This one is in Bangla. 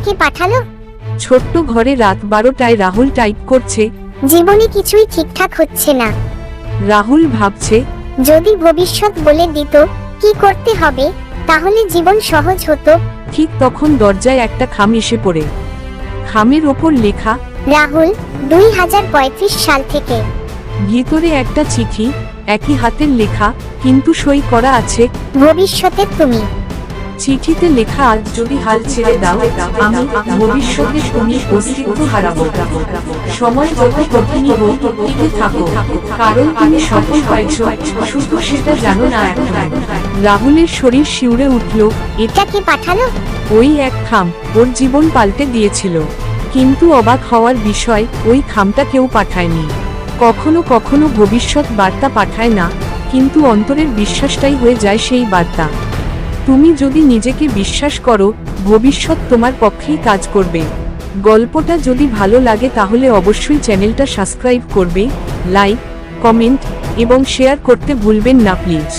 কে পাঠালো? ছোট্ট ঘরে রাত 12টায় রাহুল টাইপ করছে। জীবনে কিছুই ঠিকঠাক হচ্ছে না। রাহুল ভাবছে, যদি ভবিষ্যৎ বলে দিত কি করতে হবে, তাহলে জীবন সহজ হতো। ঠিক তখন দরজায় একটা খাম এসে পড়ে। খামের ওপর লেখা রাহুল, 2035 সাল থেকে। ভিতরে একটা চিঠি, একই হাতের লেখা, কিন্তু সই করা আছে ভবিষ্যতে তুমি। চিঠিতে লেখা, আজ যদি হাল ছেড়ে দাও, আমি ভবিষ্যতে তুমি অস্তিত্ব হারাবো। সময় যত কঠিনই হোক, টিকে থাকো, কারণ তুমি সফল হয়েছো, শুধু সেটা জানো না এখন। রাহুলের শরীর শিউরে উঠল। এটা কে পাঠালো? ওই এক খাম ওর জীবন পাল্টে দিয়েছিল। কিন্তু অবাক হওয়ার বিষয়, ওই খামটা কেউ পাঠায়নি। কখনো কখনো ভবিষ্যৎ বার্তা পাঠায় না, কিন্তু অন্তরের বিশ্বাসটাই হয়ে যায় সেই বার্তা। তুমি যদি নিজেকে বিশ্বাস করো, ভবিষ্যৎ তোমার পক্ষেই কাজ করবে। গল্পটা যদি ভালো লাগে তাহলে অবশ্যই চ্যানেলটা সাবস্ক্রাইব করবে, লাইক, কমেন্ট এবং শেয়ার করতে ভুলবেন না প্লিজ।